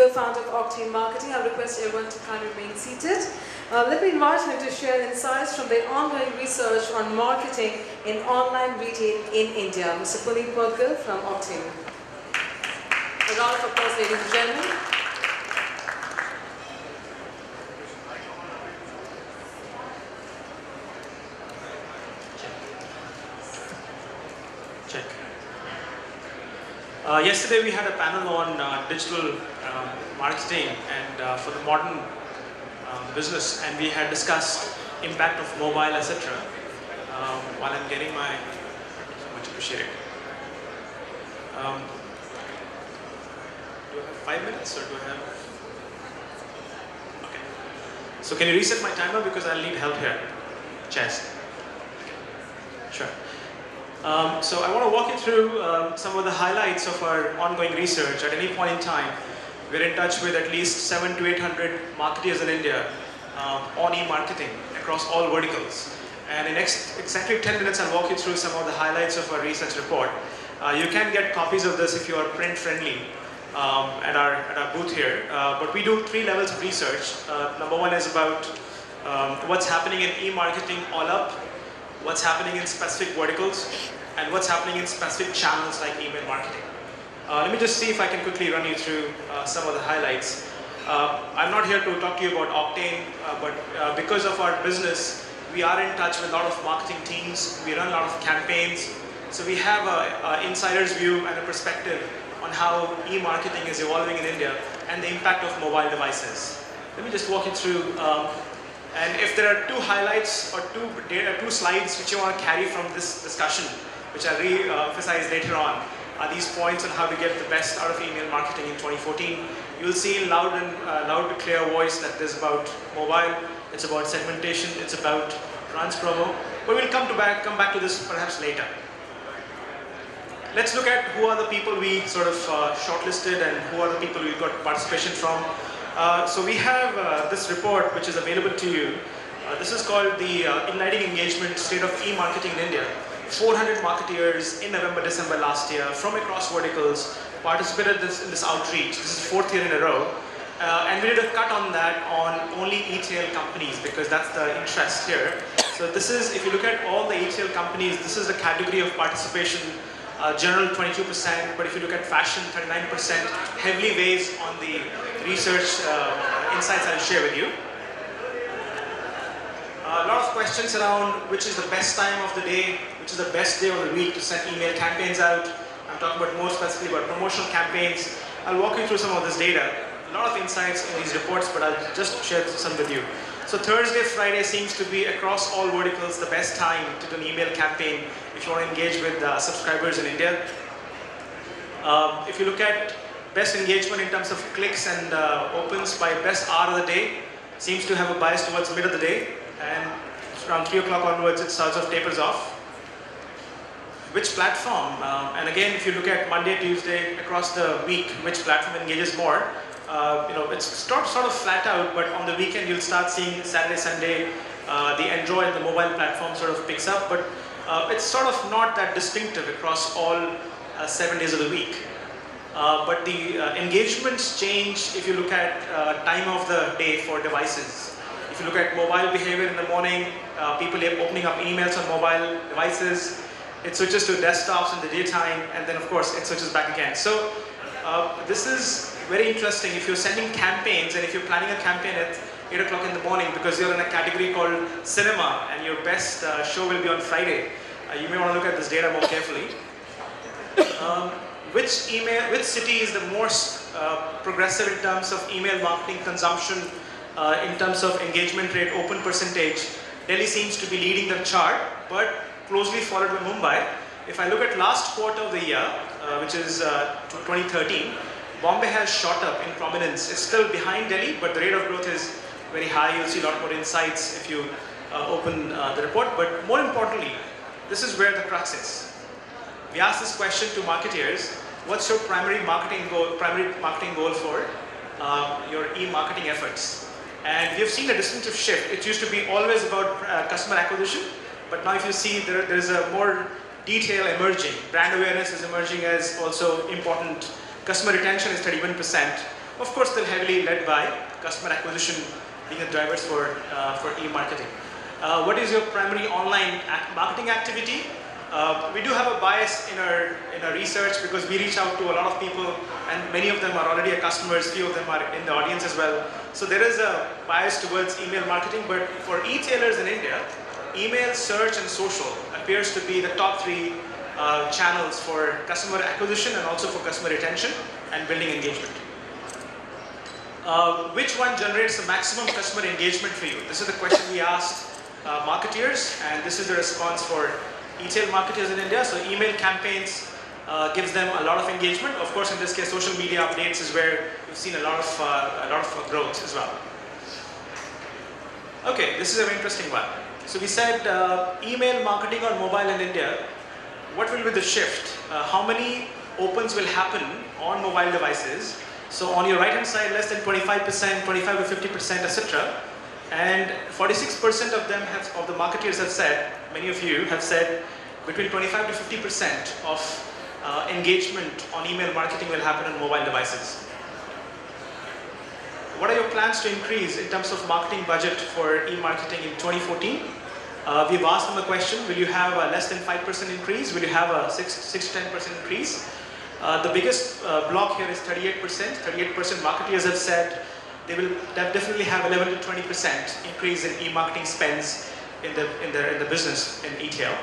co-founder of Octane Marketing. I'll request everyone to kindly remain seated. Let me invite him to share insights from their ongoing research on marketing in online retail in India. Mr. Puneet Modgal from Octane. A round of applause, ladies and gentlemen. Check. Yesterday we had a panel on digital marketing and for the modern business, and we had discussed impact of mobile, etc. While I'm getting my, much appreciated. Do I have 5 minutes or do I have? Okay. So can you reset my timer because I'll need help here. Chess. Sure. So I want to walk you through some of the highlights of our ongoing research. At any point in time, we're in touch with at least 700 to 800 marketers in India on e-marketing across all verticals. And in exactly 10 minutes, I'll walk you through some of the highlights of our research report. You can get copies of this if you are print friendly at our booth here. But we do 3 levels of research. Number 1 is about what's happening in e-marketing all up, what's happening in specific verticals, and what's happening in specific channels like email marketing. Let me just see if I can quickly run you through some of the highlights. I'm not here to talk to you about Octane, but because of our business, we are in touch with a lot of marketing teams. We run a lot of campaigns. So we have an insider's view and a perspective on how e-marketing is evolving in India and the impact of mobile devices. Let me just walk you through. And if there are 2 highlights or 2 slides which you want to carry from this discussion, which I'll re-emphasize later on, are these points on how to get the best out of email marketing in 2014. You'll see in loud to clear voice that this is about mobile, it's about segmentation, it's about trans promo. But we'll come back to this perhaps later. Let's look at who are the people we sort of shortlisted and who are the people we got participation from. So we have this report which is available to you. This is called the Igniting Engagement State of E-Marketing in India. 400 marketeers in November, December last year from across verticals participated in this outreach. This is 4th year in a row. And we did a cut on that on only e-tail companies because that's the interest here. So this is, if you look at all the e-tail companies, this is the category of participation. General 22%, but if you look at fashion, 39%, heavily weighs on the research insights I'll share with you. A lot of questions around which is the best time of the day, which is the best day of the week to send email campaigns out. I'm talking about more specifically about promotional campaigns. I'll walk you through some of this data. A lot of insights in these reports, but I'll just share some with you. So Thursday, Friday seems to be across all verticals the best time to do an email campaign if you want to engage with subscribers in India. If you look at best engagement in terms of clicks and opens by best hour of the day, seems to have a bias towards mid of the day, and around 3 o'clock onwards it starts off, tapers off. Which platform? And again, if you look at Monday, Tuesday, across the week, which platform engages more? It's sort of flat out, but on the weekend you'll start seeing Saturday, Sunday, the Android and the mobile platform sort of picks up, but it's sort of not that distinctive across all 7 days of the week. But the engagements change if you look at time of the day for devices. If you look at mobile behavior in the morning, people are opening up emails on mobile devices. It switches to desktops in the daytime, and then of course it switches back again. So this is very interesting if you're sending campaigns and if you're planning a campaign at 8 o'clock in the morning because you're in a category called cinema and your best show will be on Friday. You may want to look at this data more carefully. Which city is the most progressive in terms of email marketing consumption, in terms of engagement rate, open percentage? Delhi seems to be leading the chart, but closely followed by Mumbai. If I look at last quarter of the year, which is 2013, Bombay has shot up in prominence. It's still behind Delhi, but the rate of growth is very high. You'll see a lot more insights if you open the report. But more importantly, this is where the crux is. We asked this question to marketeers: what's your primary marketing goal for your e-marketing efforts? And we have seen a distinctive shift. It used to be always about customer acquisition, but now if you see there is a more detail emerging. Brand awareness is emerging as also important. Customer retention is 31%. Of course, they're heavily led by customer acquisition being the drivers for e-marketing. What is your primary online marketing activity? We do have a bias in our research because we reach out to a lot of people, and many of them are already customers, few of them are in the audience as well. So there is a bias towards email marketing, but for e-tailers in India, email, search and social appears to be the top three channels for customer acquisition and also for customer retention and building engagement. Which one generates the maximum customer engagement for you? This is the question we asked marketeers, and this is the response for e-tail marketers in India. So email campaigns gives them a lot of engagement. Of course, in this case, social media updates is where you've seen a lot of growth as well. Okay, this is an interesting one. So we said email marketing on mobile in India. What will be the shift? How many opens will happen on mobile devices? So on your right hand side, less than 25%, 25 to 50%, etc. And 46% of them of the marketeers have said, many of you have said, between 25 to 50% of engagement on email marketing will happen on mobile devices. What are your plans to increase in terms of marketing budget for e-marketing in 2014? We've asked them a question, will you have a less than 5% increase? Will you have a 6 to 10% increase? The biggest block here is 38%. 38% marketeers have said they will definitely have 11 to 20% increase in e-marketing spends in the business in e-tail.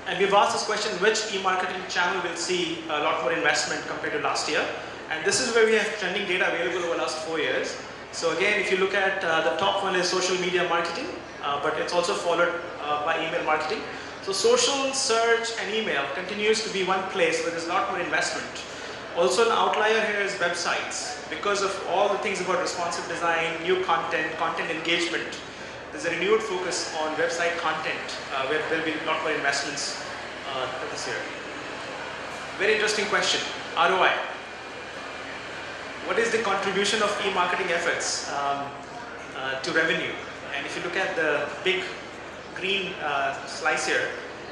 And we've asked this question, which e-marketing channel will see a lot more investment compared to last year? And this is where we have trending data available over the last 4 years. So again, if you look at the top one is social media marketing, but it's also followed by email marketing. So social, search and email continues to be one place where there's a lot more investment. Also an outlier here is websites. Because of all the things about responsive design, new content, content engagement, there's a renewed focus on website content where there will be a lot more investments this year. Very interesting question, ROI. What is the contribution of e-marketing efforts to revenue? And if you look at the big green slice here,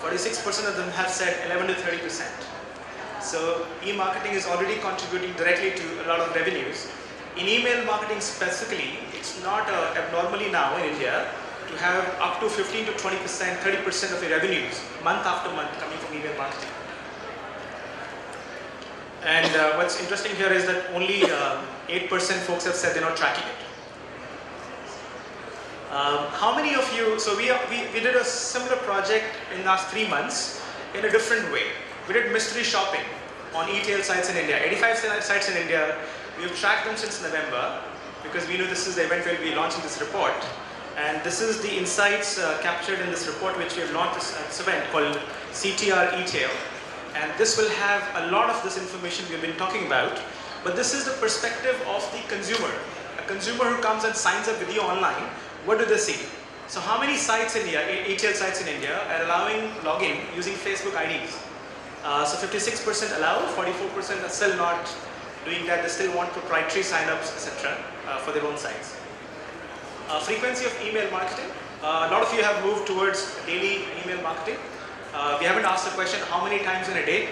46% of them have said 11 to 30%. So e-marketing is already contributing directly to a lot of revenues. In email marketing specifically, it's not abnormally now in India to have up to 15 to 20%, 30% of your revenues month after month coming from email marketing. And what's interesting here is that only 8% folks have said they're not tracking it. How many of you, so we did a similar project in the last 3 months in a different way. We did mystery shopping on e-tail sites in India, 85 sites in India. We've tracked them since November because we knew this is the event where we'll be launching this report. And this is the insights captured in this report which we have launched at this event called CTR e-tail. And this will have a lot of this information we've been talking about. But this is the perspective of the consumer. A consumer who comes and signs up with you online, what do they see? So how many sites in India, e-tail sites in India, are allowing login using Facebook IDs? So 56% allow, 44% are still not doing that. They still want proprietary signups, etc. For their own sites. Frequency of email marketing. A lot of you have moved towards daily email marketing. We haven't asked the question how many times in a day,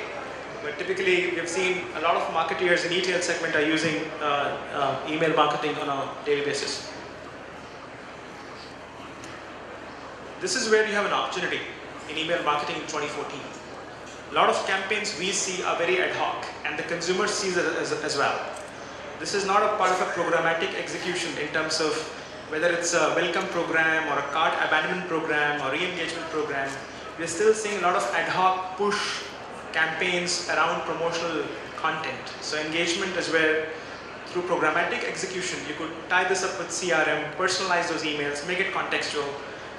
but typically we've seen a lot of marketeers in e-tail segment are using email marketing on a daily basis. This is where you have an opportunity in email marketing in 2014. A lot of campaigns we see are very ad hoc, and the consumer sees it as well. This is not a part of a programmatic execution in terms of whether it's a welcome program or a cart abandonment program or re-engagement program. We're still seeing a lot of ad hoc push campaigns around promotional content. So engagement is where through programmatic execution, you could tie this up with CRM, personalize those emails, make it contextual,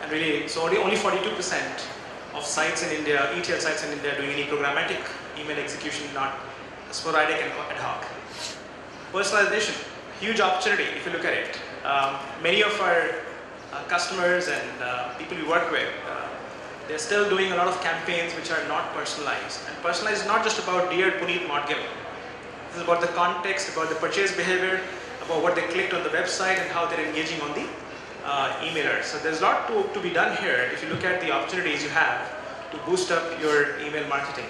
and really, so only 42% of sites in India, e-tail sites in India, are doing any programmatic email execution, not sporadic and ad hoc. Personalization, huge opportunity if you look at it. Many of our customers and people we work with, they're still doing a lot of campaigns which are not personalized. And personalized is not just about Dear Puneet Maudgil. This is about the context, about the purchase behavior, about what they clicked on the website and how they're engaging on the emailer. So there's a lot to be done here if you look at the opportunities you have to boost up your email marketing.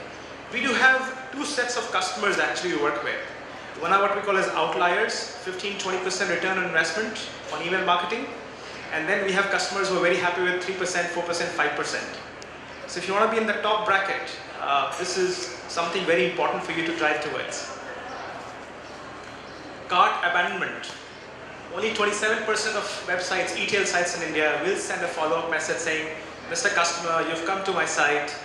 We do have two sets of customers actually we work with. One are what we call as outliers, 15-20% return on investment on email marketing. And then we have customers who are very happy with 3%, 4%, 5%. So if you want to be in the top bracket, this is something very important for you to drive towards. Cart abandonment. Only 27% of websites, e-tail sites in India will send a follow-up message saying, Mr. Customer, you've come to my site,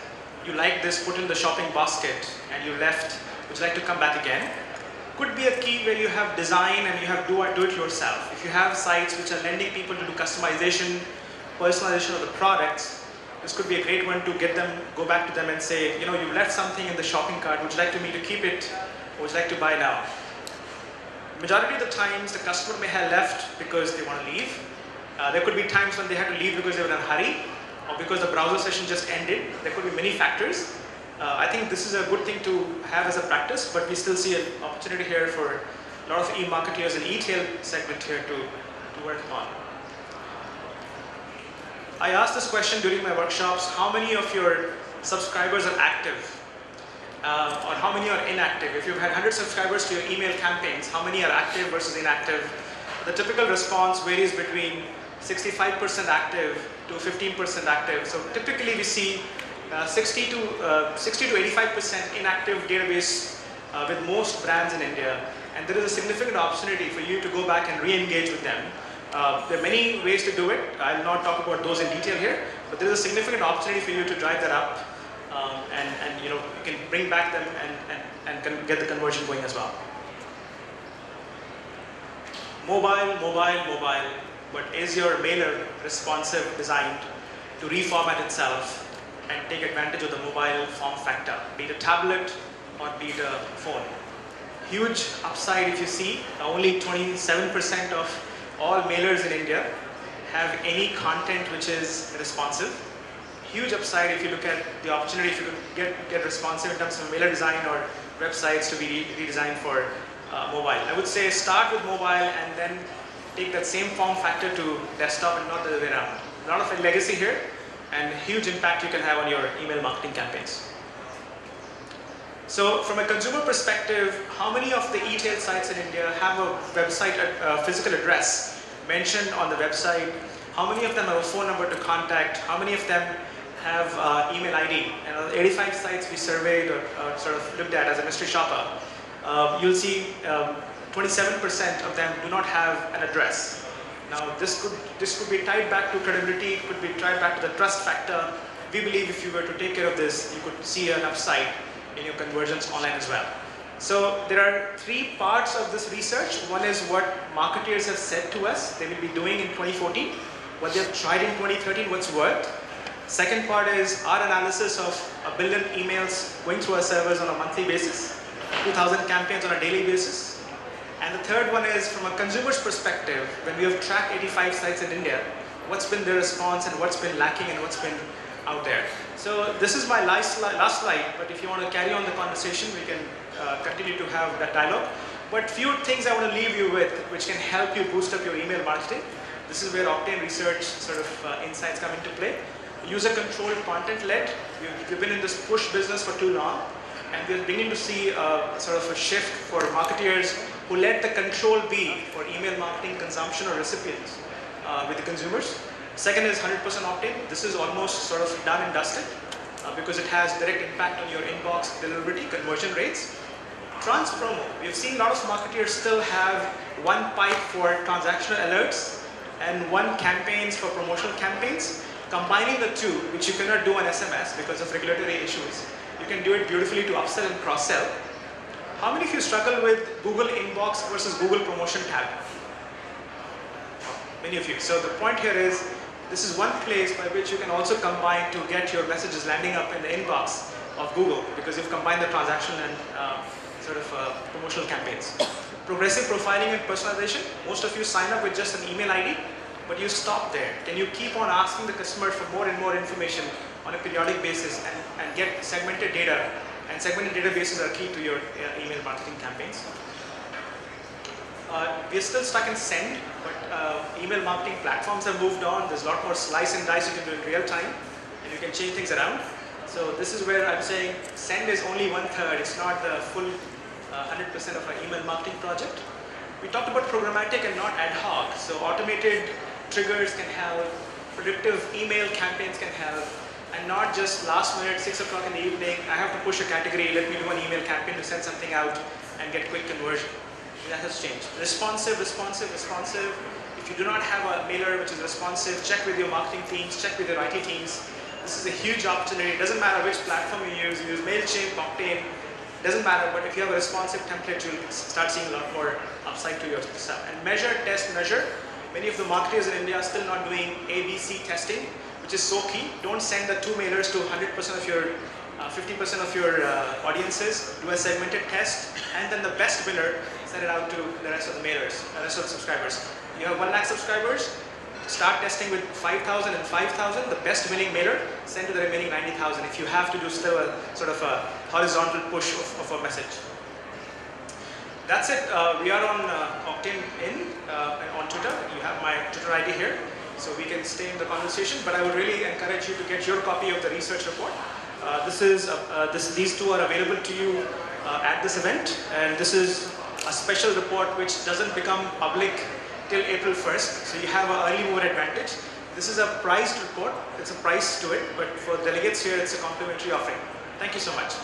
you like this, put in the shopping basket, and you left, would you like to come back again? Could be a key where you have design and you have do it yourself. If you have sites which are lending people to do customization, personalization of the products, this could be a great one to get them, go back to them and say, you know, you left something in the shopping cart, would you like me to keep it, or would you like to buy now? Majority of the times, the customer may have left because they want to leave. There could be times when they had to leave because they were in a hurry, or because the browser session just ended. There could be many factors. I think this is a good thing to have as a practice, but we still see an opportunity here for a lot of e-marketers and e-tail segment here to work on. I asked this question during my workshops, how many of your subscribers are active? Or how many are inactive? If you've had 100 subscribers to your email campaigns, how many are active versus inactive? The typical response varies between 65% active to 15% active. So typically we see 60 to 85% inactive database with most brands in India, and there is a significant opportunity for you to go back and re-engage with them. There are many ways to do it. I'll not talk about those in detail here, but there is a significant opportunity for you to drive that up, and you know, you can bring back them and get the conversion going as well. Mobile, but is your mailer responsive, designed to reformat itself and take advantage of the mobile form factor, be it a tablet or be it a phone? Huge upside if you see, only 27% of all mailers in India have any content which is responsive. Huge upside if you look at the opportunity if you could get responsive in terms of mailer design or websites to be redesigned for mobile. I would say start with mobile and then take that same form factor to desktop and not the other way around. A lot of legacy here, and huge impact you can have on your email marketing campaigns. So from a consumer perspective, how many of the e-tail sites in India have a website, physical address mentioned on the website? How many of them have a phone number to contact? How many of them have email ID? And 85 sites we surveyed or sort of looked at as a mystery shopper, you'll see 27% of them do not have an address. Now this could be tied back to credibility, it could be tied back to the trust factor. We believe if you were to take care of this, you could see an upside in your conversions online as well. So there are three parts of this research. One is what marketers have said to us they will be doing in 2014, what they've tried in 2013, what's worked. Second part is our analysis of 1 billion emails going through our servers on a monthly basis, 2,000 campaigns on a daily basis. And the third one is from a consumer's perspective, when we have tracked 85 sites in India, what's been their response and what's been lacking and what's been out there. So this is my last slide, but if you want to carry on the conversation, we can continue to have that dialogue. But few things I want to leave you with, which can help you boost up your email marketing. This is where Octane research sort of insights come into play. User-controlled, content-led. We've been in this push business for too long, and we're beginning to see sort of a shift for marketers who let the control be for email marketing consumption or recipients with the consumers. Second is 100% Octane. This is almost sort of done and dusted because it has direct impact on your inbox deliverability, conversion rates. Trans promo. We've seen a lot of marketers still have one pipe for transactional alerts and one campaigns for promotional campaigns. Combining the two, which you cannot do on SMS because of regulatory issues, you can do it beautifully to upsell and cross-sell. How many of you struggle with Google Inbox versus Google Promotion tab? Many of you. So the point here is, this is one place by which you can also combine to get your messages landing up in the inbox of Google, because you've combined the transaction and sort of promotional campaigns. Progressive profiling and personalization. Most of you sign up with just an email ID, but you stop there. Can you keep on asking the customer for more and more information on a periodic basis and get segmented data? And segmented databases are key to your email marketing campaigns. We are still stuck in send, but email marketing platforms have moved on. There's a lot more slice and dice you can do in real time, and you can change things around. So this is where I'm saying send is only 1/3. It's not the full 100% of our email marketing project. We talked about programmatic and not ad hoc. So automated triggers can help, predictive email campaigns can help, and not just last minute, 6 o'clock in the evening, I have to push a category, let me do an email campaign to send something out and get quick conversion. That has changed. Responsive, responsive, responsive. If you do not have a mailer which is responsive, check with your marketing teams, check with your IT teams. This is a huge opportunity. It doesn't matter which platform you use MailChimp, Octane, doesn't matter, but if you have a responsive template, you'll start seeing a lot more upside to your stuff. And measure, test, measure. Many of the marketers in India are still not doing ABC testing, which is so key. Don't send the 2 mailers to 100% of your 50% of your audiences. Do a segmented test, and then the best winner, send it out to the rest of the mailers, the rest of the subscribers. You have 1 lakh subscribers, start testing with 5,000 and 5,000, the best winning mailer, send to the remaining 90,000 if you have to do still a sort of a horizontal push of a message. That's it. We are on Octane on Twitter. You have my Twitter ID here, so we can stay in the conversation, but I would really encourage you to get your copy of the research report. These 2 are available to you at this event, and this is a special report which doesn't become public till April 1st, so you have an early mover advantage. This is a priced report, it's a price to it, but for delegates here it's a complimentary offering. Thank you so much.